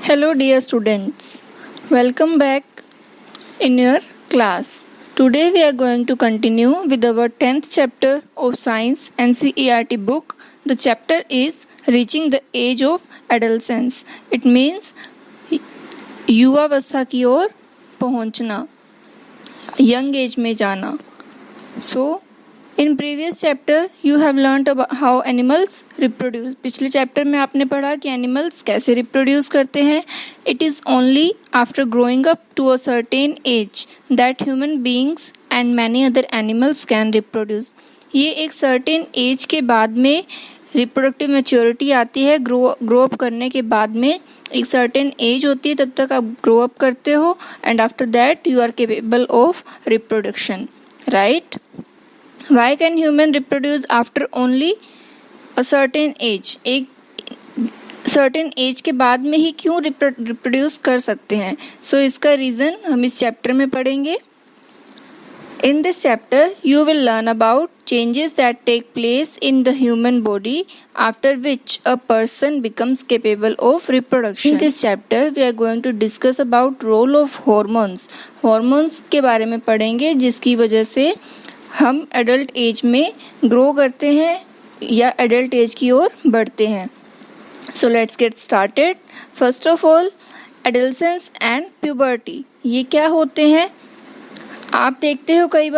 Hello, dear students. Welcome back in your class. Today, we are going to continue with our 10th chapter of Science NCERT book. The chapter is Reaching the Age of Adolescence. It means युवावस्था की ओर पहुंचना, young age में जाना. So, in previous chapter you have learnt about how animals reproduce. पिछले chapter में आपने पढ़ा कि एनिमल्स कैसे रिप्रोड्यूस करते हैं. It is only after growing up to a certain age that human beings and many other animals can reproduce. ये एक certain age के बाद में रिप्रोडक्टिव मैच्योरिटी आती है. ग्रो अप करने के बाद में एक सर्टेन एज होती है, तब तक आप ग्रो अप करते हो and after that you are capable of reproduction, right? Why can human reproduce after only a certain age? एक certain age के बाद में ही क्यों reproduce कर सकते हैं? So इसका reason हम इस chapter में पढ़ेंगे. In this chapter, you will learn about changes that take place in the human body after which a person becomes capable of reproduction. In this chapter, we are going to discuss about role of hormones. Hormones के बारे में पढ़ेंगे जिसकी वजह से हम adult age में grow करते हैं या एडल्ट एज की ओर बढ़ते हैं. So let's get started. First of all, adolescence and puberty. ये क्या होते हैं? आप देखते हो कई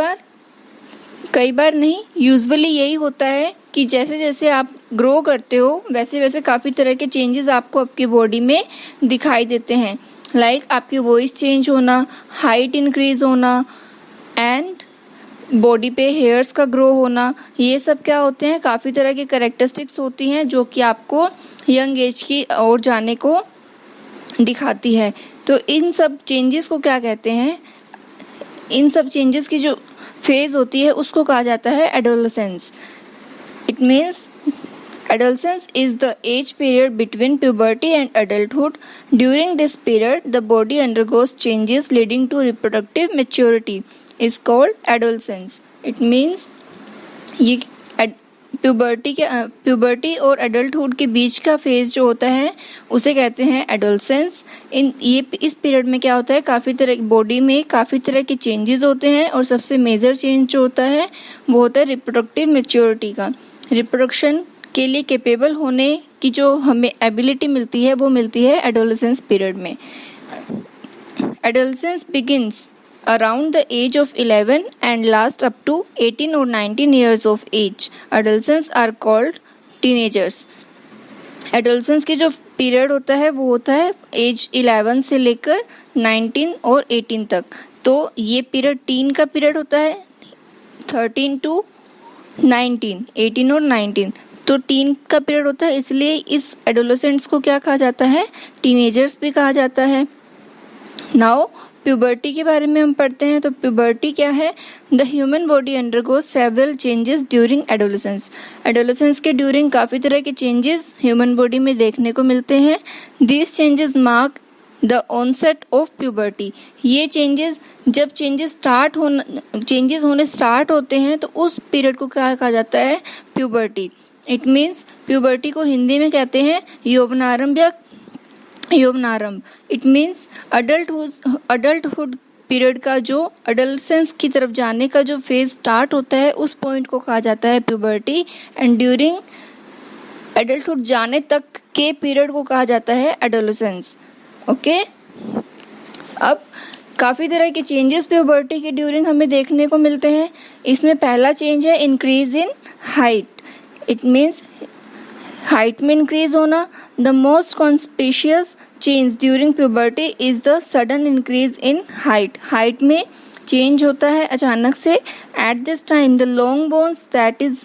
बार नहीं, यूजुअली यही होता है कि जैसे जैसे आप ग्रो करते हो वैसे वैसे काफ़ी तरह के चेंजेस आपको आपकी बॉडी में दिखाई देते हैं. लाइक आपकी वॉइस चेंज होना, हाइट इंक्रीज होना एंड बॉडी पे हेयर्स का ग्रो होना. ये सब क्या होते हैं? काफ़ी तरह की कैरेक्टरिस्टिक्स होती हैं जो कि आपको यंग एज की ओर जाने को दिखाती है. तो इन सब चेंजेस को क्या कहते हैं? इन सब चेंजेस की जो फेज होती है उसको कहा जाता है adolescence. It means adolescence is the age period between puberty and adulthood. During this period, the body undergoes changes leading to reproductive maturity. Is called adolescence. It means ये प्यूबर्टी और एडल्टहुड के बीच का फेज जो होता है उसे कहते हैं एडोलेसेंस. इस पीरियड में क्या होता है? काफ़ी तरह बॉडी में काफ़ी तरह के चेंजेस होते हैं और सबसे मेजर चेंज जो होता है वो होता है रिप्रोडक्टिव मैच्योरिटी का. रिप्रोडक्शन के लिए कैपेबल होने की जो हमें एबिलिटी मिलती है वो मिलती है एडोलेसेंस पीरियड में. Adolescence begins around the age of 11 and last up to 18 or 19 years of age. Adolescents are called teenagers. Adolescence की जो पीरियड होता है वो होता है एज 11 से लेकर 19 और 18 तक. तो ये पीरियड टीन का पीरियड होता है, 13 to 19, 18 और 19. तो टीन का पीरियड होता है, इसलिए इस एडोलेसेंट्स को क्या कहा जाता है? टीनेजर्स भी कहा जाता है. नाउ प्यूबर्टी के बारे में हम पढ़ते हैं. तो प्यूबर्टी क्या है? The human body undergoes several changes during adolescence. Adolescence के ड्यूरिंग काफ़ी तरह के चेंजेस ह्यूमन बॉडी में देखने को मिलते हैं. These changes mark the onset of puberty. ये चेंजेस जब चेंजेस होने स्टार्ट होते हैं तो उस पीरियड को क्या कहा जाता है? प्यूबर्टी. इट मीन्स प्यूबर्टी को हिंदी में कहते हैं यौवनारंभ या यौवनारंभ. इट मीन्स अडल्टहुड पीरियड का जो अडल्सेंस की तरफ जाने का जो फेज स्टार्ट होता है उस पॉइंट को कहा जाता है प्यूबर्टी. एंड ड्यूरिंग अडल्टहुड जाने तक के पीरियड को कहा जाता है एडोलेसेंस. ओके, अब काफ़ी तरह के चेंजेस प्यूबर्टी के ड्यूरिंग हमें देखने को मिलते हैं. इसमें पहला चेंज है increase in height. It means height में इंक्रीज होना. The most conspicuous change during puberty is the sudden increase in height. Height में चेंज होता है अचानक से. At this time the long bones that is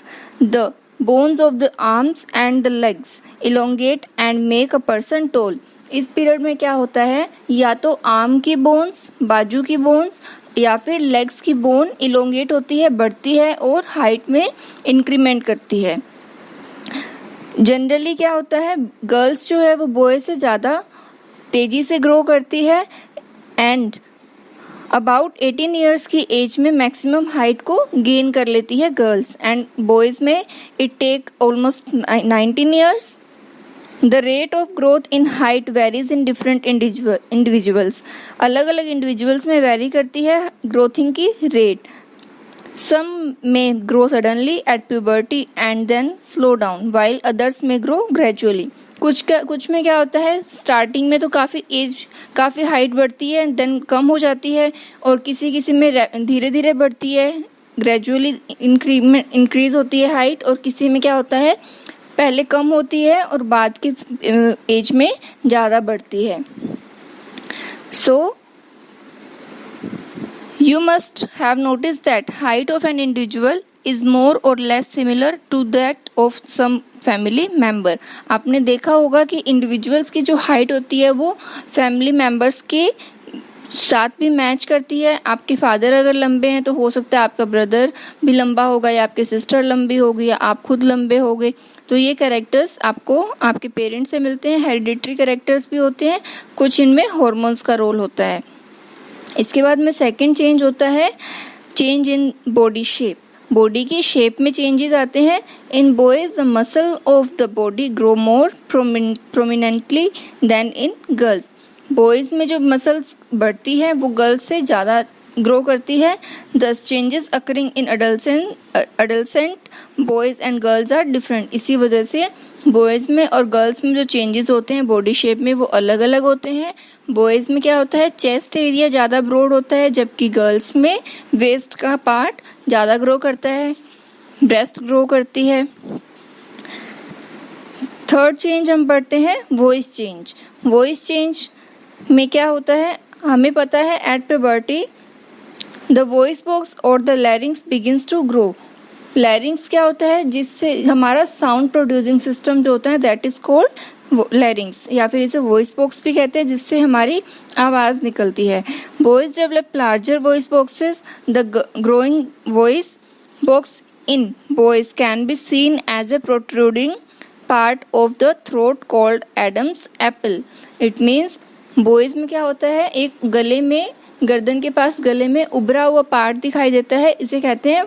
the bones of the arms and the legs elongate and make a person tall. इस period में क्या होता है? या तो आर्म की बोन्स, बाजू की बोन्स या फिर लेग्स की बोन इलोंगेट होती है, बढ़ती है और हाइट में इंक्रीमेंट करती है. जनरली क्या होता है? गर्ल्स जो है वो बॉय से ज़्यादा तेज़ी से ग्रो करती है एंड अबाउट 18 ईयर्स की एज में मैक्सिमम हाइट को गेन कर लेती है गर्ल्स. एंड बॉयज़ में it take almost 19 years the rate of growth in height varies in different individuals, अलग अलग इंडिविजुअल्स में वेरी करती है ग्रोथिंग की rate. Some may grow suddenly at puberty and then slow down, while others may grow gradually. कुछ में क्या होता है, स्टार्टिंग में तो काफ़ी हाइट बढ़ती है, देन कम हो जाती है, और किसी में धीरे धीरे बढ़ती है, ग्रेजुअली इंक्रीज होती है हाइट, और किसी में क्या होता है, पहले कम होती है और बाद की एज में ज़्यादा बढ़ती है. सो you must have noticed that height of an individual is more or less similar to that of some family member. आपने देखा होगा कि इंडिविजुअल्स की जो हाइट होती है वो फैमिली मेंबर्स के साथ भी मैच करती है. आपके फादर अगर लंबे हैं तो हो सकता है आपका ब्रदर भी लंबा होगा, या आपकी सिस्टर लंबी होगी, या आप खुद लंबे होगे. तो ये कैरेक्टर्स आपको आपके पेरेंट्स से मिलते हैं. हेरिडिटरी कैरेक्टर्स भी होते हैं, कुछ इनमें हॉर्मोन्स का रोल होता है. इसके बाद में सेकंड चेंज होता है change in body shape. Body की शेप में चेंजेस आते हैं. In boys the muscle of the body grow more prominently than in girls. Boys में जो मसल्स बढ़ती है वो गर्ल्स से ज़्यादा ग्रो करती है. These changes occurring in adolescent boys and girls are different. इसी वजह से बॉयज़ में और गर्ल्स में जो चेंजेस होते हैं बॉडी शेप में वो अलग अलग होते हैं. बॉयज़ में क्या होता है, चेस्ट एरिया ज़्यादा ब्रॉड होता है, जबकि गर्ल्स में वेस्ट का पार्ट ज़्यादा ग्रो करता है, ब्रेस्ट ग्रो करती है. थर्ड चेंज हम पढ़ते हैं वॉइस चेंज. वॉइस चेंज में क्या होता है, हमें पता है at puberty the voice box और the larynx begins to grow. Larynx क्या होता है, जिससे हमारा साउंड प्रोड्यूसिंग सिस्टम जो होता है दैट इज कॉल्ड लैरिंग्स, या फिर इसे वॉइस बॉक्स भी कहते हैं, जिससे हमारी आवाज़ निकलती है. Boys develop larger voice boxes. The growing voice box in boys can be seen as a protruding part of the throat called Adam's apple. It means boys में क्या होता है, एक गले में, गर्दन के पास गले में उभरा हुआ पार्ट दिखाई देता है, इसे कहते हैं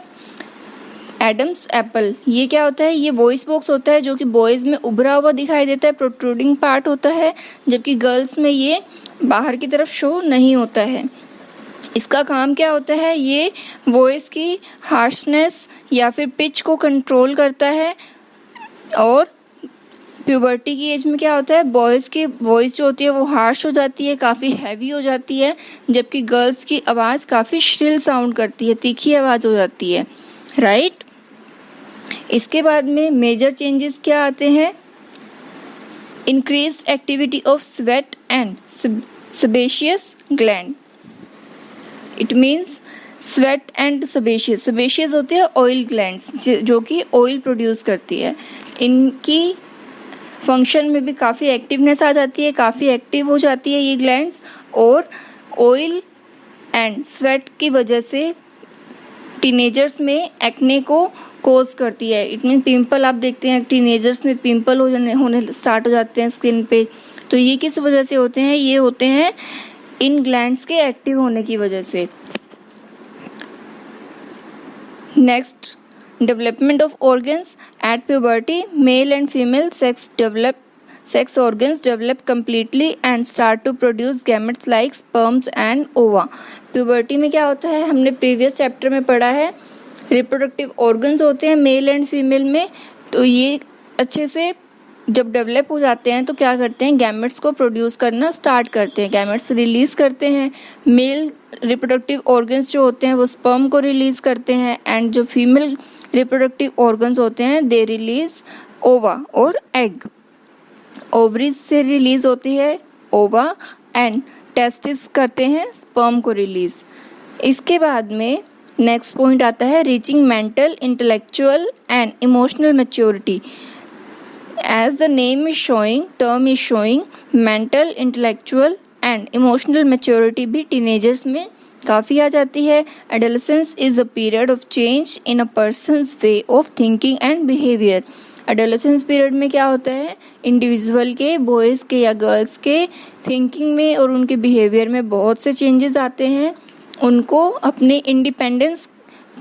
एडम्स एप्पल. ये क्या होता है, ये वॉइस बॉक्स होता है जो कि बॉयज़ में उभरा हुआ दिखाई देता है, प्रोट्रूडिंग पार्ट होता है, जबकि गर्ल्स में ये बाहर की तरफ शो नहीं होता है. इसका काम क्या होता है, ये वॉइस की हार्शनेस या फिर पिच को कंट्रोल करता है. और प्यूबर्टी की एज में क्या होता है, बॉयज़ की वॉइस जो होती है वो हार्श हो जाती है, काफ़ी हैवी हो जाती है, जबकि गर्ल्स की आवाज़ काफ़ी श्रिल साउंड करती है, तीखी आवाज़ हो जाती है. राइट. इसके बाद में मेजर चेंजेस क्या आते हैं, increased activity of sweat and sebaceous gland. It means sweat and sebaceous होते हैं ऑयल ग्लैंड्स जो कि ऑयल प्रोड्यूस करती है. इनकी फंक्शन में भी काफ़ी एक्टिवनेस आ जाती है, काफ़ी एक्टिव हो जाती है ये ग्लैंड्स, और ऑयल एंड स्वेट की वजह से टीनेजर्स में एक्ने को कोज करती है. इट मीन पिंपल, आप देखते हैं टीनेजर्स में पिंपल होने स्टार्ट हो जाते हैं स्किन पे. तो ये किस वजह से होते हैं, ये होते हैं इन ग्लैंड्स के एक्टिव होने की वजह से. Next, development of organs at puberty. Mail and female sex organs develop completely and start to produce gametes like sperms and ova. Puberty में क्या होता है, हमने प्रीवियस चैप्टर में पढ़ा है, रिप्रोडक्टिव ऑर्गन्स होते हैं मेल एंड फीमेल में. तो ये अच्छे से जब डेवलप हो जाते हैं तो क्या करते हैं, गैमेट्स को प्रोड्यूस करना स्टार्ट करते हैं, गैमेट्स रिलीज करते हैं. मेल रिप्रोडक्टिव ऑर्गन्स जो होते हैं वो स्पर्म को रिलीज करते हैं, एंड जो फीमेल रिप्रोडक्टिव ऑर्गन्स होते हैं दे रिलीज ओवा और एग. ओवरीज से रिलीज होती है ओवा, एंड टेस्टिस करते हैं स्पर्म को रिलीज. इसके बाद में नेक्स्ट पॉइंट आता है reaching mental, intellectual and emotional maturity. As the name is showing, term is showing, mental, intellectual and emotional maturity भी टीनेजर्स में काफ़ी आ जाती है. Adolescence is a period of change in a person's way of thinking and behaviour. Adolescence period में क्या होता है, इंडिविजुअल के, बॉयज़ के या गर्ल्स के थिंकिंग में और उनके बिहेवियर में बहुत से चेंजेस आते हैं. उनको अपनी इंडिपेंडेंस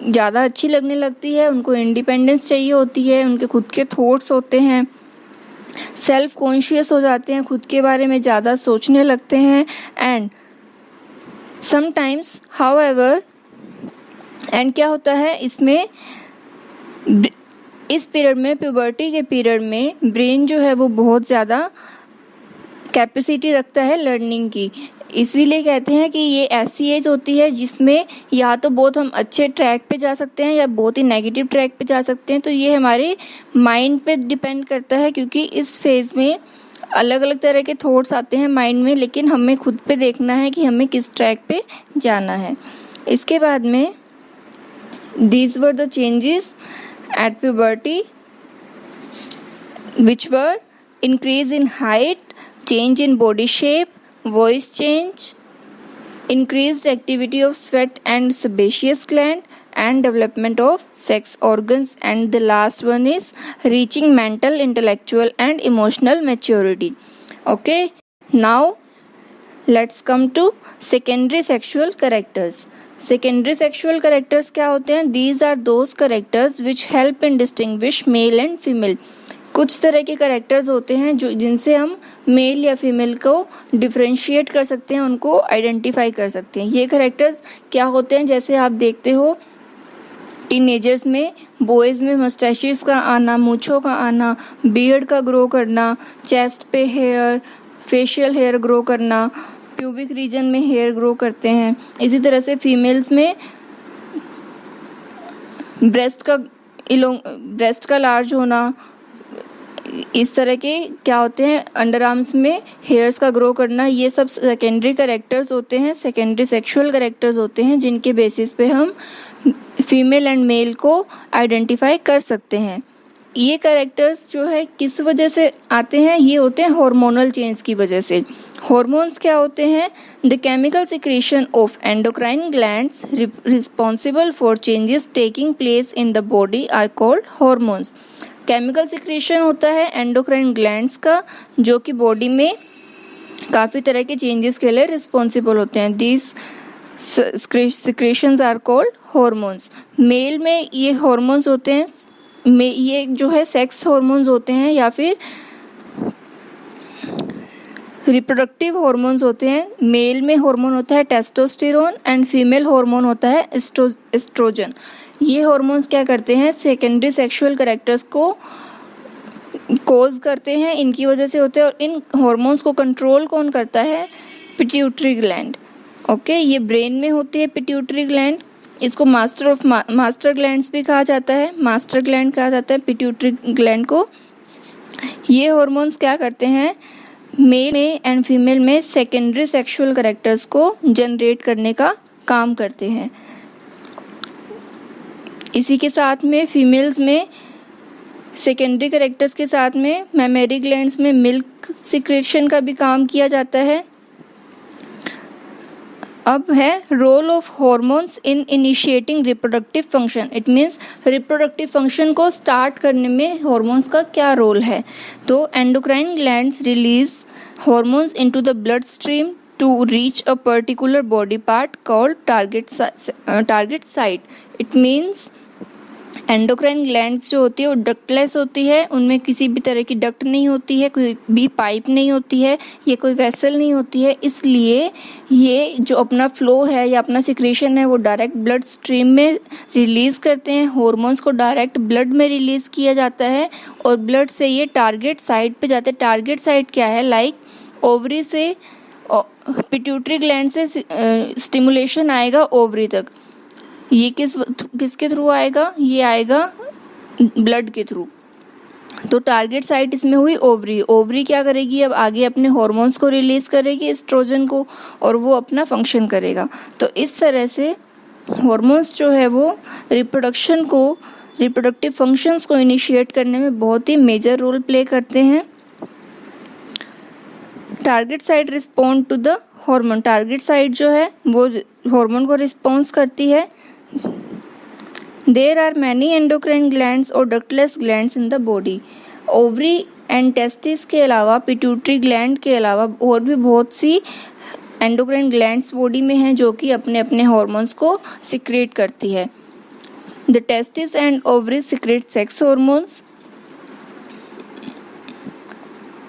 ज़्यादा अच्छी लगने लगती है, उनको इंडिपेंडेंस चाहिए होती है, उनके खुद के थॉट्स होते हैं, सेल्फ कॉन्शियस हो जाते हैं, खुद के बारे में ज़्यादा सोचने लगते हैं। एंड समटाइम्स हाउएवर, एंड क्या होता है इसमें, इस पीरियड में, प्यूबर्टी के पीरियड में ब्रेन जो है वो बहुत ज़्यादा कैपेसिटी रखता है लर्निंग की। इसीलिए कहते हैं कि ये ऐसी एज होती है जिसमें या तो बहुत हम अच्छे ट्रैक पे जा सकते हैं या बहुत ही नेगेटिव ट्रैक पे जा सकते हैं। तो ये हमारे माइंड पे डिपेंड करता है, क्योंकि इस फेज़ में अलग अलग तरह के थॉट्स आते हैं माइंड में, लेकिन हमें खुद पे देखना है कि हमें किस ट्रैक पे जाना है। इसके बाद में these were the changes at puberty, which were increase in height, change in body shape, voice change, increased activity of sweat and sebaceous gland, and development of sex organs. And the last one is reaching mental, intellectual and emotional maturity. Okay, now let's come to secondary sexual characters. Secondary sexual characters क्या होते हैं? These are those characters which help in distinguish male and female. कुछ तरह के characters होते हैं जो जिनसे हम मेल या फीमेल को डिफ्रेंशिएट कर सकते हैं, उनको आइडेंटिफाई कर सकते हैं। ये कैरेक्टर्स क्या होते हैं? जैसे आप देखते हो टीनेजर्स में, बॉयज़ में मस्टैशेस का आना, मूंछों का आना, बियर्ड का ग्रो करना, चेस्ट पे हेयर, फेशियल हेयर ग्रो करना, प्यूबिक रीजन में हेयर ग्रो करते हैं। इसी तरह से फीमेल्स में ब्रेस्ट का लार्ज होना, इस तरह के क्या होते हैं, अंडर आर्म्स में हेयर्स का ग्रो करना। ये सब सेकेंडरी कैरेक्टर्स होते हैं, सेकेंडरी सेक्सुअल कैरेक्टर्स होते हैं, जिनके बेसिस पे हम फीमेल एंड मेल को आइडेंटिफाई कर सकते हैं। ये कैरेक्टर्स जो है किस वजह से आते हैं? ये होते हैं हार्मोनल चेंज की वजह से। हॉर्मोन्स क्या होते हैं? The chemical secretion of endocrine glands responsible for changes taking place in the body are called hormones. Chemical secretion होता है एंडोक्राइन ग्लैंड्स का, जो कि बॉडी में काफ़ी तरह के चेंजेस के लिए रिस्पॉन्सिबल होते हैं। These secretions are called hormones. Male में ये हॉर्मोन्स होते हैं, ये जो है सेक्स हॉर्मोन्स होते हैं या फिर रिप्रोडक्टिव हॉर्मोन्स होते हैं। मेल में हॉर्मोन होता है टेस्टोस्टेरोन एंड फीमेल हॉर्मोन होता है एस्ट्रोजन। ये हॉर्मोन्स क्या करते हैं? सेकेंडरी सेक्सुअल कैरेक्टर्स को कॉज करते हैं, इनकी वजह से होते हैं। और इन हॉर्मोन्स को कंट्रोल कौन करता है? Pituitary gland. ओके, ये ब्रेन में होती है पिट्यूटरी ग्लैंड। इसको मास्टर ग्लैंड्स भी कहा जाता है, मास्टर ग्लैंड कहा जाता है पिट्यूटरी ग्लैंड को। ये हॉर्मोन्स क्या करते हैं? मेल में एंड फीमेल में सेकेंडरी सेक्सुअल कैरेक्टर्स को जनरेट करने का काम करते हैं। इसी के साथ में फीमेल्स में सेकेंडरी कैरेक्टर्स के साथ में मैमेरी ग्लैंड्स में मिल्क सिक्रेशन का भी काम किया जाता है। अब है role of hormones in initiating reproductive function. It means reproductive function को स्टार्ट करने में हॉर्मोन्स का क्या रोल है? तो endocrine glands release hormones into the blood stream to reach a particular body part called target site. It means endocrine glands जो होती है वो डक्टलेस होती है, उनमें किसी भी तरह की डक्ट नहीं होती है, कोई भी पाइप नहीं होती है, ये कोई वेसल नहीं होती है। इसलिए ये जो अपना फ्लो है या अपना सिक्रेशन है वो डायरेक्ट ब्लड स्ट्रीम में रिलीज़ करते हैं। हॉर्मोन्स को डायरेक्ट ब्लड में रिलीज़ किया जाता है और ब्लड से ये टारगेट साइट पे जाते हैं। टारगेट साइट क्या है? लाइक ओवरी से पिट्यूटरी ग्लैंड से स्टिमुलेशन आएगा ओवरी तक। ये किसके थ्रू आएगा? ये आएगा ब्लड के थ्रू। तो टारगेट साइट इसमें हुई ओवरी। ओवरी क्या करेगी? अब आगे अपने हॉर्मोन्स को रिलीज करेगी, एस्ट्रोजन को, और वो अपना फंक्शन करेगा। तो इस तरह से हॉर्मोन्स जो है वो रिप्रोडक्टिव फंक्शंस को इनिशिएट करने में बहुत ही मेजर रोल प्ले करते हैं। Target site respond to the hormone. Target site जो है वो हार्मोन को रिस्पॉन्स करती है। There are many endocrine glands और ductless glands in the body. Ovary and testis के अलावा, पिट्यूटरी ग्लैंड के अलावा और भी बहुत सी एंडोक्राइन ग्लैंड्स बॉडी में हैं जो कि अपने अपने हॉर्मोन्स को सिक्रेट करती है। The testis and ovary secrete sex hormones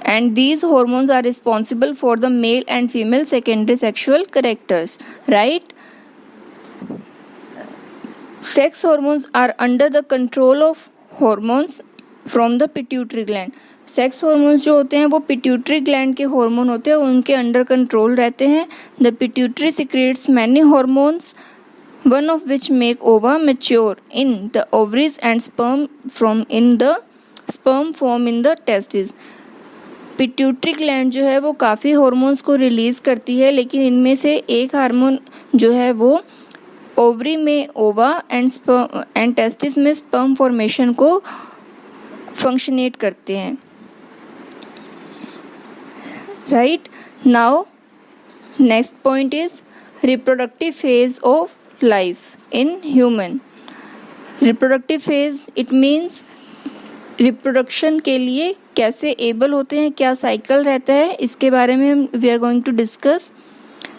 and these hormones are responsible for the male and female secondary sexual characters, right? Sex hormones are under the control of hormones from the pituitary gland. Sex hormones जो होते हैं वो pituitary gland के hormone होते हैं, उनके under control रहते हैं. The pituitary secretes many hormones, one of which make ova mature in the ovaries and sperm form in the testes. Pituitary gland जो है वो काफ़ी हार्मोन्स को रिलीज़ करती है, लेकिन इनमें से एक हार्मोन जो है वो ओवरी में ओवा एंड टेस्टिस में स्पर्म फॉर्मेशन को फंक्शनेट करते हैं. Right now next point is reproductive phase of life in human. Reproductive phase it means reproduction के लिए कैसे एबल होते हैं, क्या साइकिल रहता है, इसके बारे में we are going to discuss.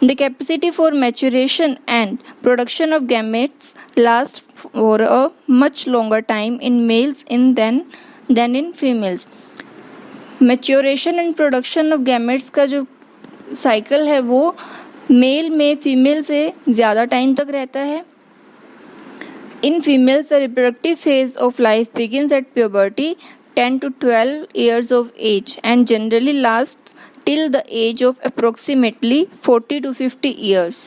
The capacity for maturation and production of gametes last for a much longer time in males than in females. Maturation and production of gametes का जो साइकिल है वो mail में female से ज़्यादा time तक रहता है. In females the reproductive phase of life begins at puberty 10 to 12 years of age and generally lasts till the age of approximately 40 to 50 years.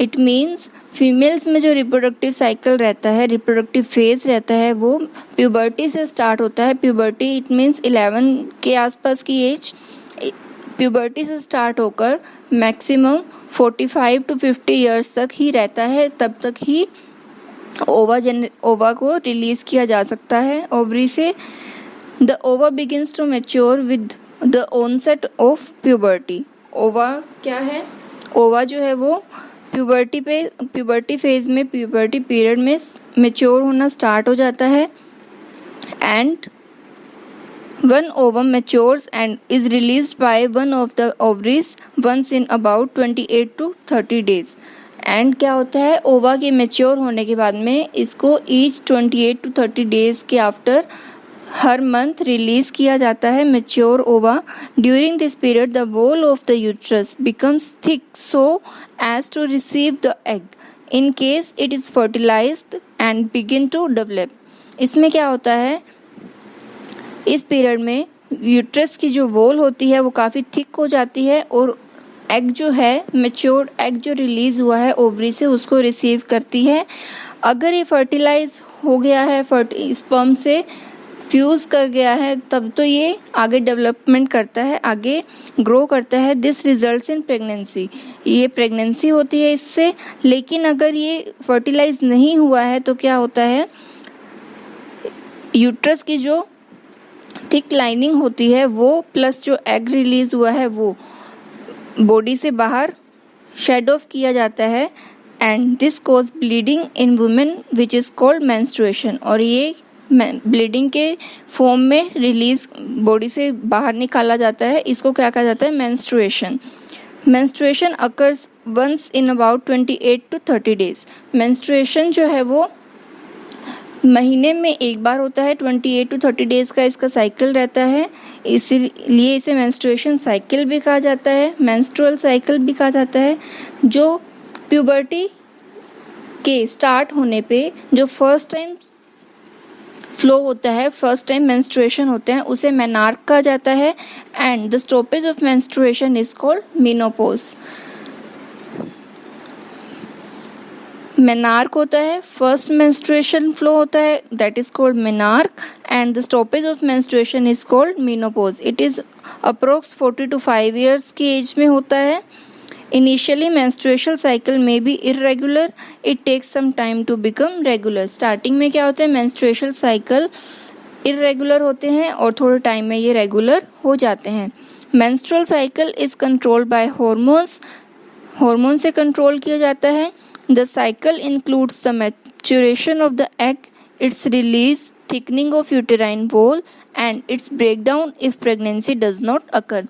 It means females में जो रिप्रोडक्टिव साइकिल रहता है, reproductive phase रहता है, वो puberty से start होता है. प्यूबर्टी इट मीन्स 11 के आसपास की एज. प्यूबर्टी से स्टार्ट होकर मैक्सिमम 45 to 50 ईयर्स तक ही रहता है. तब तक ही ओवा को रिलीज किया जा सकता है ओवरी से. The ova begins to mature with the onset of puberty. Ova क्या है? ओवा जो है वो प्यूबर्टी फेज में, प्यूबर्टी पीरियड में मैच्योर होना स्टार्ट हो जाता है. And one ovum matures and is released by one of the ovaries once in about 28 to 30 days. And क्या होता है, ओवा के मैच्योर होने के बाद में इसको ईच 28 to 30 डेज के आफ्टर हर मंथ रिलीज किया जाता है mature ova. During this period the wall of the uterus becomes thick so as to receive the egg in case it is fertilised and begin to develop. इसमें क्या होता है, इस पीरियड में यूट्रस की जो वॉल होती है वो काफ़ी थिक हो जाती है और एग जो है, मैच्योर्ड एग जो रिलीज़ हुआ है ओवरी से, उसको रिसीव करती है. अगर ये फर्टिलाइज हो गया है, स्पर्म से फ्यूज़ कर गया है, तब तो ये आगे डेवलपमेंट करता है, आगे ग्रो करता है. This results in pregnancy. ये प्रेगनेंसी होती है इससे. लेकिन अगर ये फर्टिलाइज नहीं हुआ है तो क्या होता है, यूट्रस की जो थिक लाइनिंग होती है वो प्लस जो एग रिलीज हुआ है वो बॉडी से बाहर शेड ऑफ किया जाता है. And this cause bleeding in women which is called menstruation. और ये ब्लीडिंग के फॉर्म में रिलीज बॉडी से बाहर निकाला जाता है, इसको क्या कहा जाता है, menstruation. Menstruation occurs once in about 28 to 30 days. Menstruation जो है वो महीने में एक बार होता है. 28 to 30 डेज का इसका साइकिल रहता है, इसीलिए इसे मेंस्ट्रुएशन साइकिल भी कहा जाता है, मेंस्ट्रुअल साइकिल भी कहा जाता है. जो प्यूबर्टी के स्टार्ट होने पे जो फर्स्ट टाइम फ्लो होता है, फर्स्ट टाइम मेंस्ट्रुएशन होते हैं, उसे मेनार्क कहा जाता है. And the stoppage of menstruation is called menopause. Menarche होता है, फर्स्ट मेंस्ट्रुएशन फ्लो होता है, that is called menarche. And the stoppage of menstruation is called menopause. It is approx 40 to 5 years की एज में होता है. इनिशियली मेंस्ट्रुएशनल साइकिल में be irregular, it takes some time to become regular. Starting में क्या होता है, मेंस्ट्रुएशनल cycle irregular होते हैं और थोड़े टाइम में ये रेगुलर हो जाते हैं. Menstrual cycle is controlled by hormones. Hormone से कंट्रोल किया जाता है. The cycle includes the maturation of the egg, its release, thickening of uterine wall and its breakdown if pregnancy does not occur.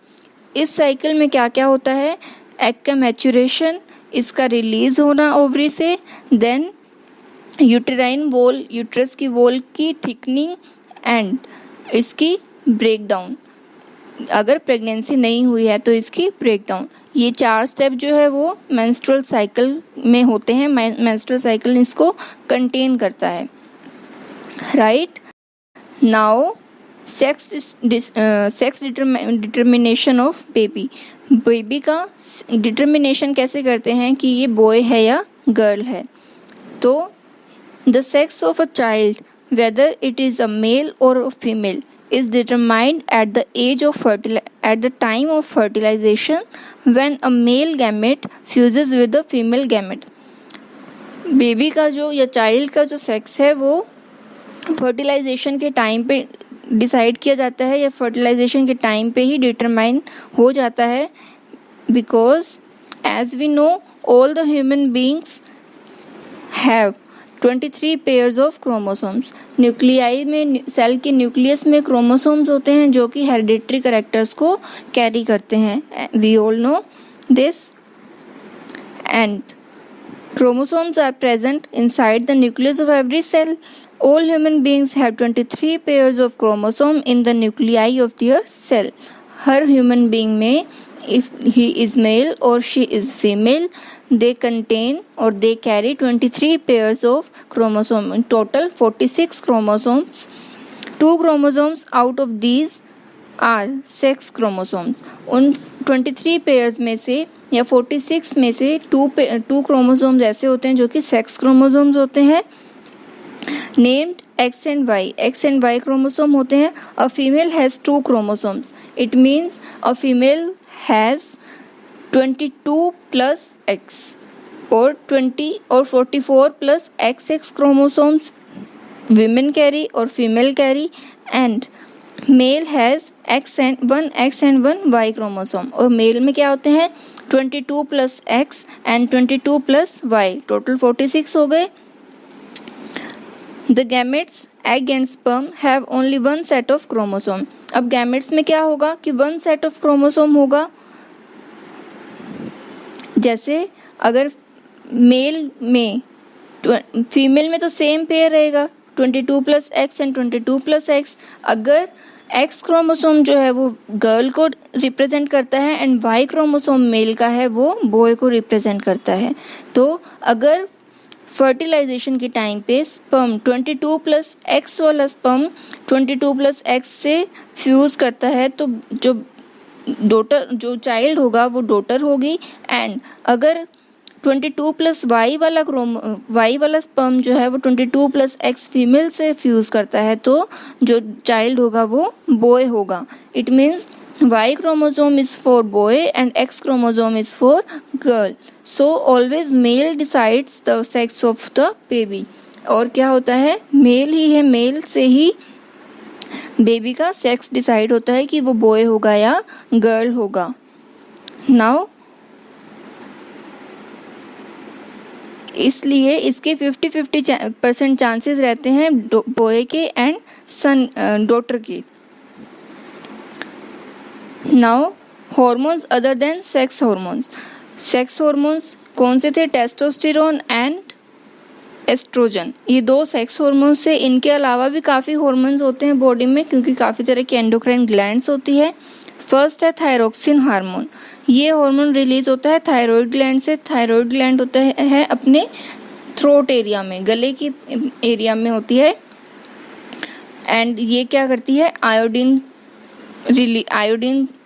इस cycle में क्या क्या होता है, एग का मैच्योरेशन, इसका रिलीज होना ओवरी से, देन यूटेराइन वॉल, यूट्रस की वॉल की थिकनिंग एंड इसकी ब्रेकडाउन. अगर प्रेगनेंसी नहीं हुई है तो इसकी ब्रेकडाउन। ये 4 स्टेप जो है वो मेंस्ट्रुअल साइकिल में होते हैं। मेंस्ट्रुअल साइकिल इसको कंटेन करता है, right. Now sex determination of baby. Baby का डिटर्मिनेशन कैसे करते हैं कि ये बॉय है या गर्ल है। तो the sex of a child whether it is a male or a female is determined at the time of fertilization when a male gamete fuses with the female gamete। Baby का जो या child का जो sex है वो fertilisation के time पे decide किया जाता है या फर्टिलाइजेशन के टाइम पे ही डिटरमाइन हो जाता है, because as we know all the human beings have 23 pairs of chromosomes. Nuclei में, सेल के न्यूक्लियस में क्रोमोसोम्स होते हैं जो कि हेरिडिटरी कैरेक्टर्स को कैरी करते हैं। We all know this. And chromosomes are present inside the nucleus of every cell. All human beings have 23 pairs of chromosome in the nuclei of their cell. Her human being में, if he is male or she is female, they contain or they carry 23 pairs of chromosome. In total 46 chromosomes. 2 chromosomes out of these are sex chromosomes. उन 23 pairs में से या 46 में से 2 chromosomes ऐसे होते हैं जो कि सेक्स क्रोमोसोम्स होते हैं, named X and Y. X and Y chromosome होते हैं। A female has 2 chromosomes, it means a female has 22 plus X और 20 और 44 plus XX chromosomes women carry or female carry, and male has one X and one Y chromosome। और mail में क्या होते हैं 22 plus X and 22 plus Y, total 46 हो गए। The gametes egg and sperm have only one set of chromosome। अब gametes में क्या होगा कि one set of chromosome होगा। जैसे अगर मेल में, फीमेल में तो सेम पेयर रहेगा 22 plus x and 22 plus x. अगर एक्स क्रोमोसोम जो है वो गर्ल को रिप्रेजेंट करता है एंड वाई क्रोमोसोम मेल का है वो बॉय को रिप्रेजेंट करता है। तो अगर फर्टिलाइजेशन के टाइम पे स्पर्म 22 प्लस एक्स वाला स्पर्म 22 प्लस एक्स से फ्यूज करता है तो जो चाइल्ड होगा वो डॉटर होगी। एंड अगर 22 प्लस वाई वाला स्पर्म जो है वो 22 प्लस एक्स फीमेल से फ्यूज करता है तो जो चाइल्ड होगा वो बॉय होगा। It means Y chromosome is for boy and X chromosome is for girl. So always male decides the sex of the baby. और क्या होता है, मेल ही है, मेल से ही बेबी का सेक्स डिसाइड होता है कि वो बॉय होगा या गर्ल होगा। नाउ इसलिए इसके 50-50% चांसेस रहते हैं बॉय के एंड सन डॉटर के। Now hormones other than sex hormones. Sex hormones कौन से थे, टेस्टोस्टेरोन एंड एस्ट्रोजन। ये 2 सेक्स हॉर्मोन्स से, इनके अलावा भी काफ़ी हॉर्मोन्स होते हैं बॉडी में क्योंकि काफ़ी तरह की एंडोक्राइन ग्लैंड्स होती है। फर्स्ट है थायरोक्सिन हार्मोन। ये हार्मोन रिलीज होता है थायराइड ग्लैंड से। थायराइड ग्लैंड होता है अपने थ्रोट एरिया में, गले की एरिया में होती है। एंड ये क्या करती है, आयोडीन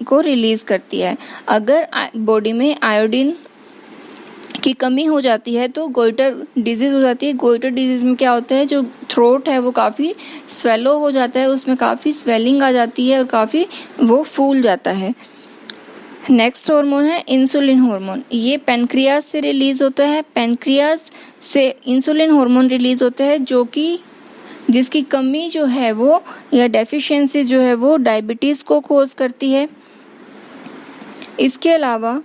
को रिलीज करती है। अगर बॉडी में आयोडीन की कमी हो जाती है तो गोइटर डिजीज हो जाती है। गोइटर डिजीज में क्या होता है, जो थ्रोट है वो काफ़ी स्वेलो हो जाता है, उसमें काफ़ी स्वेलिंग आ जाती है और काफ़ी वो फूल जाता है। नेक्स्ट हार्मोन है इंसुलिन हार्मोन। ये पेनक्रियाज से रिलीज होता है। पेनक्रियाज से इंसुलिन हार्मोन रिलीज होता है जिसकी कमी जो है वो या डेफिशिएंसी जो है वो डायबिटीज़ को कॉज करती है। इसके अलावा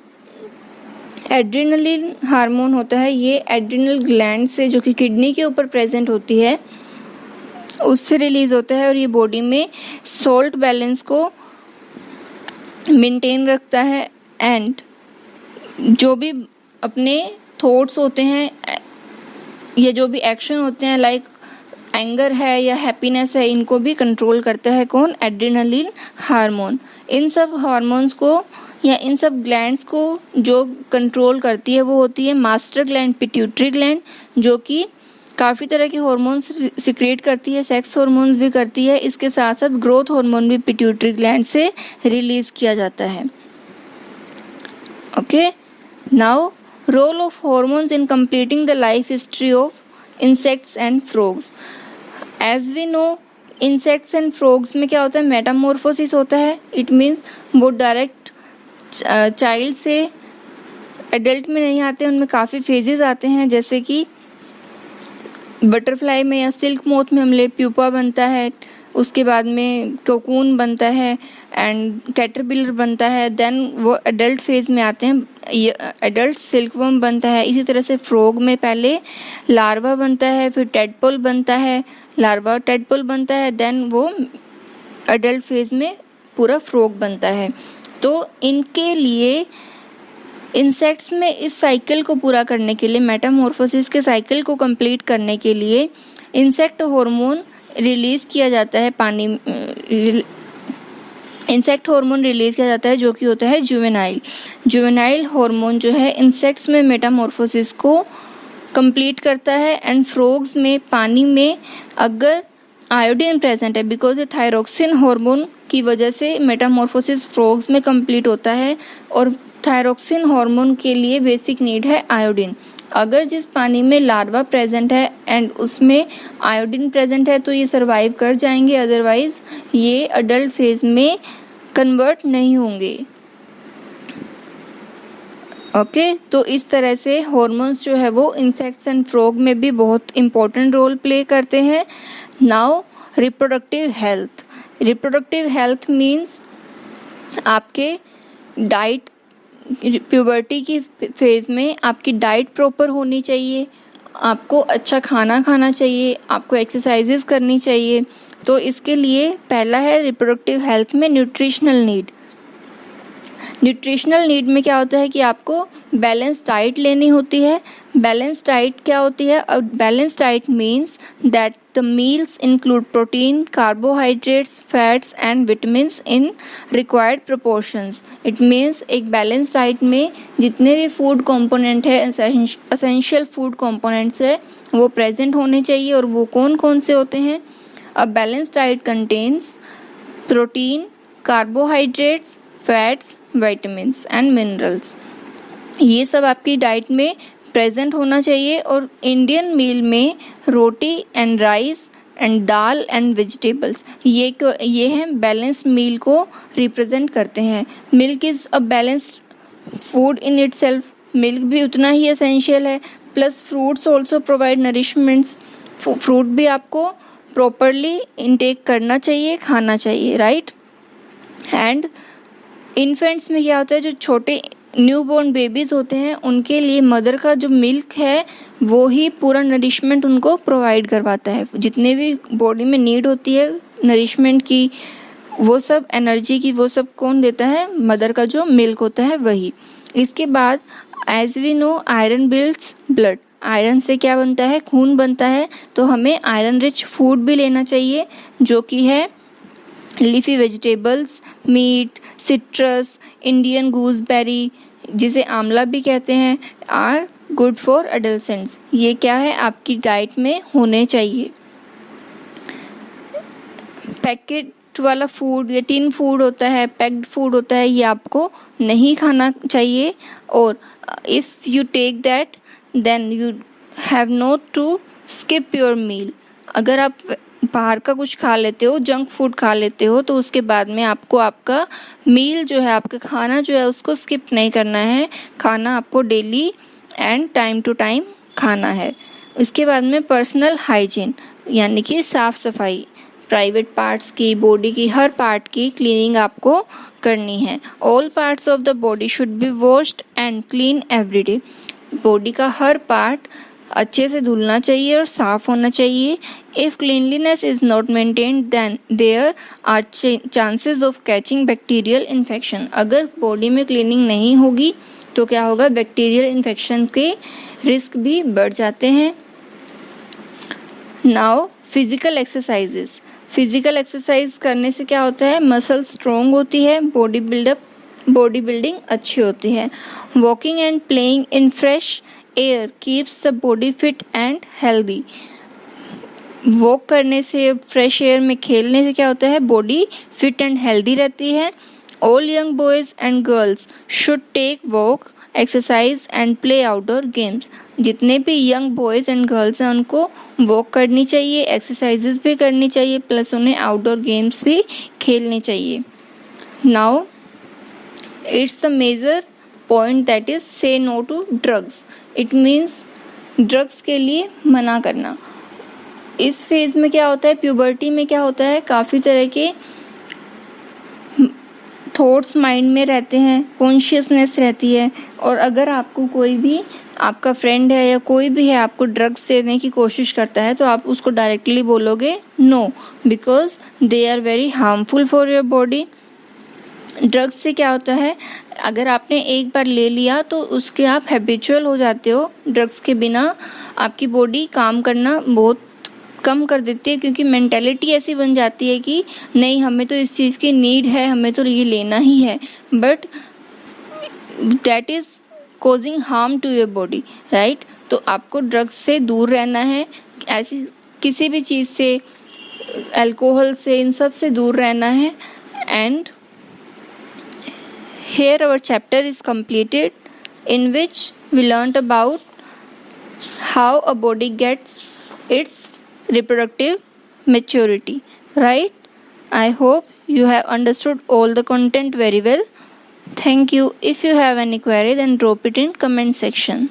एड्रेनलिन हार्मोन होता है। ये एड्रेनल ग्लैंड से, जो कि किडनी के ऊपर प्रेजेंट होती है, उससे रिलीज होता है और ये बॉडी में सॉल्ट बैलेंस को मेंटेन रखता है। एंड जो भी अपने थॉट्स होते हैं या जो भी एक्शन होते हैं, लाइक एंगर है या हैप्पीनेस है, इनको भी कंट्रोल करता है कौन? Adrenaline hormone. इन सब हार्मोन्स को या इन सब ग्लैंड्स को जो कंट्रोल करती है वो होती है मास्टर ग्लैंड, पिट्यूटरी ग्लैंड, जो कि काफ़ी तरह के हार्मोन्स सिक्रेट करती है, सेक्स हार्मोन्स भी करती है। इसके साथ साथ ग्रोथ हार्मोन भी पिट्यूटरी ग्लैंड से रिलीज किया जाता है। Okay, now role of hormones in completing the life history of insects and frogs. As we know, insects and frogs में क्या होता है? मेटामॉर्फोसिस होता है। इट मीन्स वो डायरेक्ट चाइल्ड से एडल्ट में नहीं आते, उनमें काफ़ी फेजेस आते हैं। जैसे कि बटरफ्लाई में या सिल्क मोथ में हमले प्यूपा बनता है, उसके बाद में कोकून बनता है एंड कैटरपिलर बनता है, देन वो एडल्ट फेज में आते हैं, एडल्ट सिल्कवर्म बनता है। इसी तरह से फ्रॉग में पहले लार्वा बनता है, फिर टेडपोल बनता है, लार्वा टेडपोल बनता है, देन वो एडल्ट फेज में पूरा फ्रॉग बनता है। तो इनके लिए इंसेक्ट्स में इस साइकिल को पूरा करने के लिए, मेटामॉर्फोसिस के साइकिल को कंप्लीट करने के लिए इंसेक्ट हार्मोन रिलीज किया जाता है, इंसेक्ट हार्मोन रिलीज किया जाता है जो कि होता है जुवेनाइल हार्मोन, जो है इंसेक्ट्स में मेटामॉर्फोसिस को कंप्लीट करता है। एंड फ्रॉग्स में पानी में अगर आयोडीन प्रेजेंट है, बिकॉज ये थायरोक्सिन हार्मोन की वजह से मेटामॉर्फोसिस फ्रॉग्स में कंप्लीट होता है, और थायरोक्सिन हार्मोन के लिए बेसिक नीड है आयोडीन। अगर जिस पानी में लार्वा प्रेजेंट है एंड उसमें आयोडीन प्रेजेंट है तो ये सर्वाइव कर जाएंगे, अदरवाइज ये अडल्ट फेज में कन्वर्ट नहीं होंगे। ओके, तो इस तरह से हार्मोन्स जो है वो इंसेक्ट्स एंड फ्रॉग में भी बहुत इंपॉर्टेंट रोल प्ले करते हैं। नाउ रिप्रोडक्टिव हेल्थ मीन्स आपके डाइट, प्यूबर्टी की फेज़ में आपकी डाइट प्रॉपर होनी चाहिए, आपको अच्छा खाना खाना चाहिए, आपको एक्सरसाइजेस करनी चाहिए। तो इसके लिए पहला है रिप्रोडक्टिव हेल्थ में न्यूट्रिशनल नीड में क्या होता है कि आपको बैलेंस डाइट लेनी होती है। बैलेंस डाइट क्या होती है? Balance diet means that the meals include protein, carbohydrates, fats and vitamins in required proportions. It means एक बैलेंस डाइट में जितने भी फूड कंपोनेंट है, एसेंशियल फूड कंपोनेंट्स है, वो प्रेजेंट होने चाहिए। और वो कौन कौन से होते हैं? A balance diet contains protein, carbohydrates, fats, vitamins and minerals. ये सब आपकी डाइट में प्रेजेंट होना चाहिए। और इंडियन मील में roti and rice and dal and vegetables, ये हैं बैलेंस मील को रिप्रेजेंट करते हैं। Milk is a balanced food in itself, milk भी उतना ही एसेंशियल है। Plus fruits also provide nourishments, fruit भी आपको प्रॉपरली इनटेक करना चाहिए, खाना चाहिए, राइट। एंड इन्फेंट्स में क्या होता है? जो छोटे न्यूबॉर्न बेबीज़ होते हैं उनके लिए मदर का जो मिल्क है वो ही पूरा नरिशमेंट उनको प्रोवाइड करवाता है। जितने भी बॉडी में नीड होती है नरिशमेंट की, वो सब एनर्जी की, वो सब कौन देता है? मदर का जो मिल्क होता है वही। इसके बाद as we know iron builds blood, iron से क्या बनता है? खून बनता है। तो हमें आयरन रिच फूड भी लेना चाहिए जो कि है leafy vegetables, meat, citrus, Indian gooseberry जिसे आंवला भी कहते हैं, आर गुड फॉर एडल्सेंट्स। ये क्या है? आपकी डाइट में होने चाहिए। पैकेट वाला फूड या टिन फूड होता है, पैक्ड फूड होता है, ये आपको नहीं खाना चाहिए। और if you take that then you have not to skip your meal. अगर आप बाहर का कुछ खा लेते हो, जंक फूड खा लेते हो, तो उसके बाद में आपको आपका मील जो है, आपका खाना जो है, उसको स्किप नहीं करना है। खाना आपको daily and time to time खाना है। इसके बाद में पर्सनल हाइजीन यानी कि साफ़ सफाई, प्राइवेट पार्ट्स की, बॉडी की हर पार्ट की क्लीनिंग आपको करनी है। All parts of the body should be washed and clean every day. Body का हर पार्ट अच्छे से धुलना चाहिए और साफ होना चाहिए। If cleanliness is not maintained then there are chances of catching bacterial infection. अगर बॉडी में क्लीनिंग नहीं होगी तो क्या होगा? बैक्टीरियल इन्फेक्शन के रिस्क भी बढ़ जाते हैं। Now physical exercises, physical exercise करने से क्या होता है, मसल स्ट्रोंग होती है, बॉडी बिल्डिंग अच्छी होती है। Walking and playing in fresh air keeps the body fit and healthy. Walk करने से, फ्रेश एयर में खेलने से क्या होता है, बॉडी फिट एंड हेल्दी रहती है। All young boys and girls should take walk, exercise and play outdoor games. जितने भी यंग बॉयज़ एंड गर्ल्स हैं उनको वॉक करनी चाहिए, एक्सरसाइजेज भी करनी चाहिए, प्लस उन्हें आउटडोर गेम्स भी खेलने चाहिए। Now it's the major point that is say no to drugs. It means drugs के लिए मना करना। इस फेज में क्या होता है, प्यूबर्टी में क्या होता है, काफ़ी तरह के थॉट्स माइंड में रहते हैं, कॉन्शियसनेस रहती है, और अगर आपको कोई भी आपका फ्रेंड है या कोई भी है आपको ड्रग्स देने की कोशिश करता है तो आप उसको डायरेक्टली बोलोगे no, because they are very harmful for your body. Drugs से क्या होता है, अगर आपने एक बार ले लिया तो उसके आप हैबिचुअल हो जाते हो। ड्रग्स के बिना आपकी बॉडी काम करना बहुत कम कर देती है, क्योंकि मेंटेलिटी ऐसी बन जाती है कि नहीं, हमें तो इस चीज़ की नीड है, हमें तो ये लेना ही है, but that is causing harm to your body, right. तो आपको ड्रग्स से दूर रहना है, ऐसी किसी भी चीज़ से, अल्कोहल से, इन सब से दूर रहना है। And here our chapter is completed, in which we learnt about how a body gets its reproductive maturity, right? I hope you have understood all the content very well. Thank you. If you have any query, then drop it in comment section.